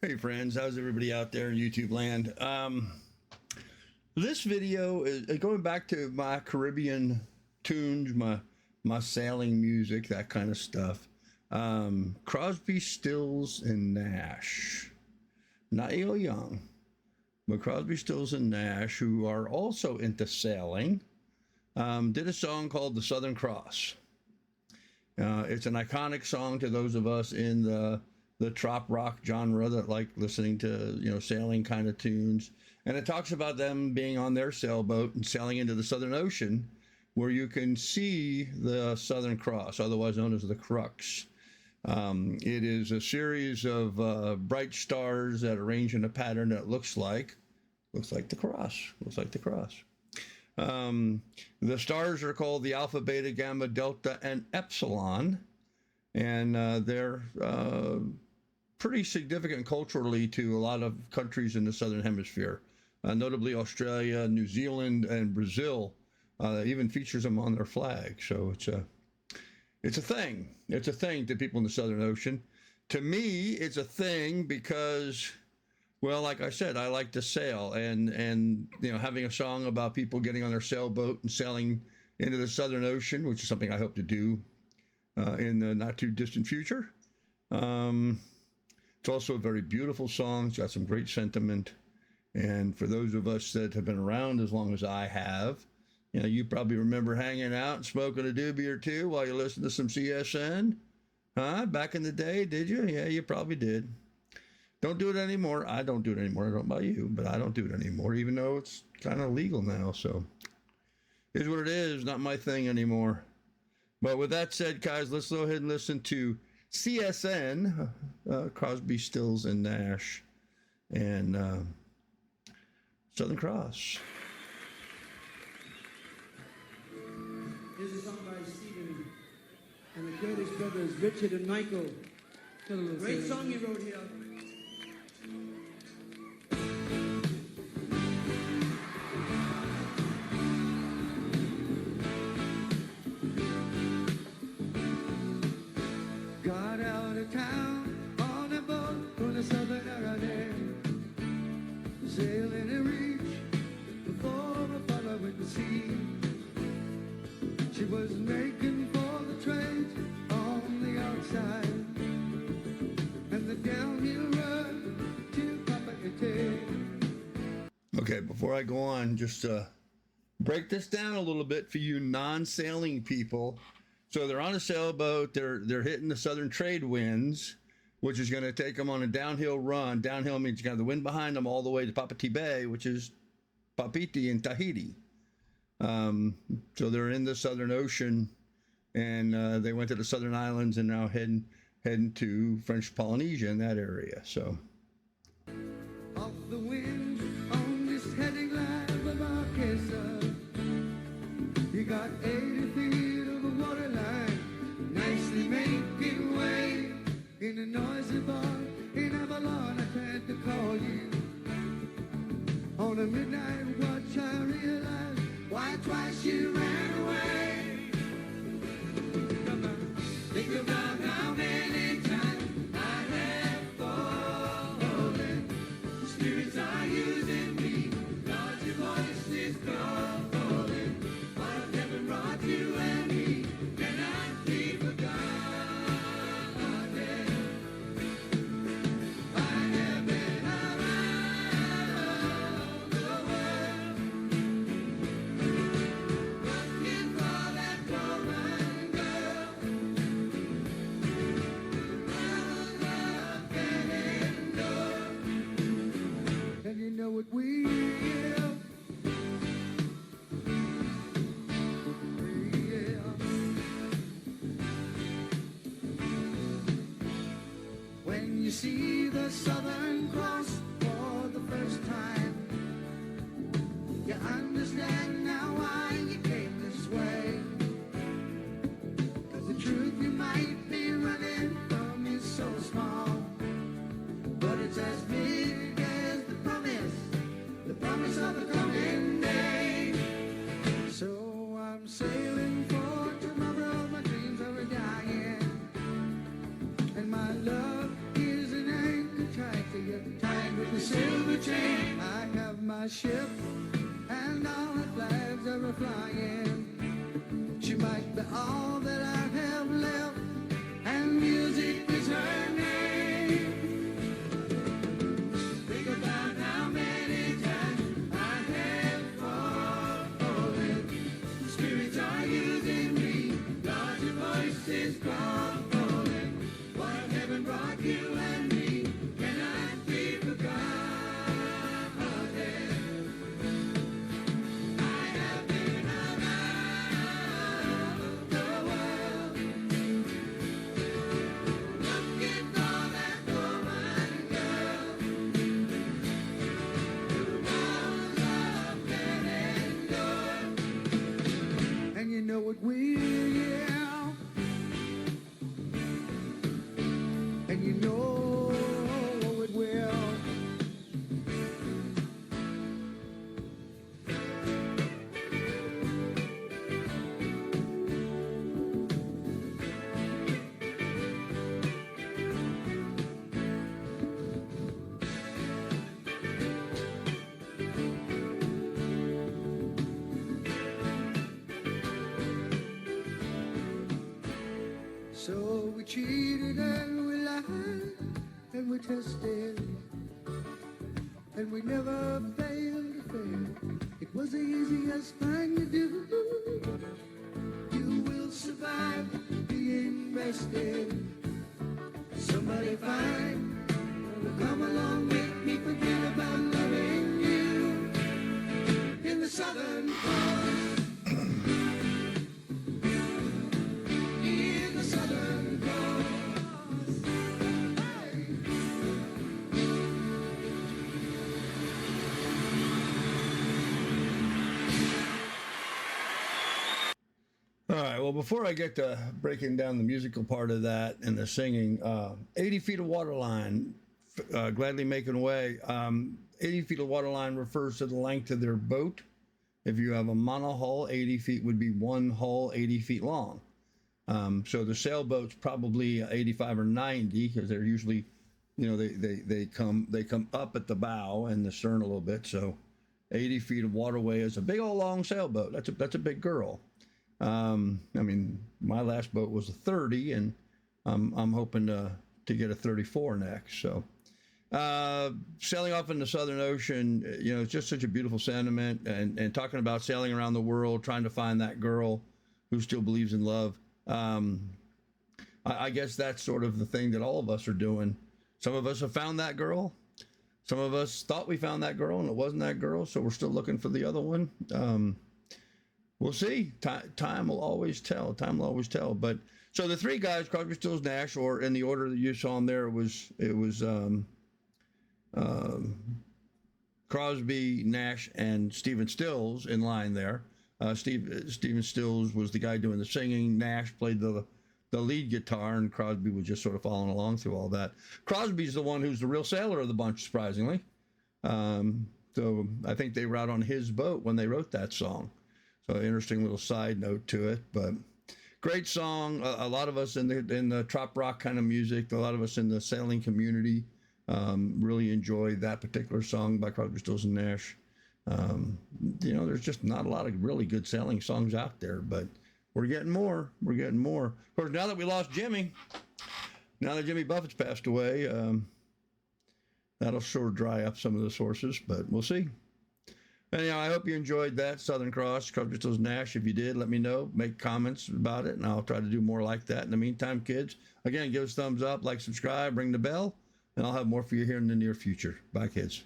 Hey friends, how's everybody out there in YouTube land? This video is going back to my Caribbean tunes, my sailing music, that kind of stuff. Crosby, Stills, and Nash. Not E.L. Young, but Crosby, Stills, and Nash, who are also into sailing, did a song called "The Southern Cross." It's an iconic song to those of us in the trop rock genre that like listening to sailing kind of tunes, and it talks about them being on their sailboat and sailing into the Southern Ocean, where you can see the Southern Cross, otherwise known as the Crux. It is a series of bright stars that arrange in a pattern that looks like the cross. Looks like the cross. The stars are called the Alpha, Beta, Gamma, Delta, and Epsilon, and they're pretty significant culturally to a lot of countries in the Southern Hemisphere, notably Australia, New Zealand, and Brazil. Even features them on their flag. So it's a thing. It's a thing to people in the Southern Ocean. To me, it's a thing because, well, like I said, I like to sail, and having a song about people getting on their sailboat and sailing into the Southern Ocean, which is something I hope to do in the not too distant future. It's also a very beautiful song. It's got some great sentiment, and for those of us that have been around as long as I have, you probably remember hanging out and smoking a doobie or two while you listen to some CSN, huh? Back in the day, did you? Yeah, you probably did. Don't do it anymore. I don't do it anymore. I don't know about you, but I don't do it anymore, even though it's kind of legal now. So it is what it is. Not my thing anymore. But with that said, guys, let's go ahead and listen to CSN, Crosby, Stills, and Nash, and Southern Cross. Here's a song by Stephen and the Curtis brothers, Richard and Michael. Great song you wrote here. Got out of town on a boat for the Southern Ocean, sailing a reach before the following the sea. She was making for the trade on the outside, and the downhill run to Papa. Okay, before I go on, just break this down a little bit for you non-sailing people. So they're on a sailboat. They're hitting the southern trade winds, which is going to take them on a downhill run. Downhill means you got the wind behind them all the way to Papiti Bay, which is Papiti in Tahiti. So they're in the Southern Ocean, and they went to the Southern Islands and now heading to French Polynesia in that area. So off the wind on this heading line of Marquesa, you got 80 feet of a water line, nicely making way in a noisy bar in Avalon. I tried to call you on a midnight watch. I realized why twice you ran away. Come on, think about how many times I have fallen. Spirits are using me, Lord, your voice is calling. What heaven brought you and me cannot be forgotten. I have been around the world, looking for that woman girl. Love getting low, and you know what we will. When you see the Southern Cross for the first time, you understand now why you came this way. 'Cause the truth you might be running from is so small, but it's as big as the promise of the coming day. So I'm sailing for tomorrow, my dreams are dying, and my love is an anchor tied to you. a silver chain. I have my ship, and all the flags are a-flying. She might be all that I have left, and music is her name. Think about how many times I have fallen. Spirits are using me, larger voices calling. What heaven brought you and me cannot be forgotten. I have been around the world, looking for that woman girl who knows of dead and good. And you know it will, yeah. And you know it will. So we cheated and we lied and we tested and we never failed to fail. It was the easiest thing to do. You will survive being bested. Somebody fine will come along, make me forget about loving you. In the Southern Cross, in the Southern Cross. Hey. All right. Well, before I get to breaking down the musical part of that and the singing, 80 feet of water line, gladly making way. 80 feet of water line refers to the length of their boat. If you have a monohull, 80 feet would be one hull, 80 feet long. So the sailboat's probably 85 or 90 because they're usually, they come up at the bow and the stern a little bit. So 80 feet of waterway is a big old long sailboat. That's a big girl. I mean, my last boat was a 30, and I'm hoping to get a 34 next. So, sailing off in the Southern Ocean, it's just such a beautiful sentiment. And talking about sailing around the world, trying to find that girl who still believes in love. I guess that's sort of the thing that all of us are doing. Some of us have found that girl. Some of us thought we found that girl, and it wasn't that girl. So we're still looking for the other one. We'll see. Time will always tell. Time will always tell. But so the three guys, Crosby, Stills, Nash, or in the order that you saw them there, it was Crosby, Nash, and Stephen Stills in line there. Stephen Stills was the guy doing the singing. Nash played the lead guitar, and Crosby was just sort of following along through all that. Crosby's the one who's the real sailor of the bunch, surprisingly. So I think they were out on his boat when they wrote that song. So interesting little side note to it, but great song. A lot of us in the trop rock kind of music, a lot of us in the sailing community really enjoy that particular song by Crosby, Stills, and Nash. There's just not a lot of really good sailing songs out there, but we're getting more. We're getting more. Of course, now that we lost Jimmy, now that Jimmy Buffett's passed away, that'll sure dry up some of the sources, but we'll see. Anyhow, I hope you enjoyed that Southern Cross, Crosby, Stills, Nash. If you did, let me know. Make comments about it, and I'll try to do more like that. In the meantime, kids, again, give us a thumbs up, like, subscribe, ring the bell, and I'll have more for you here in the near future. Bye, kids.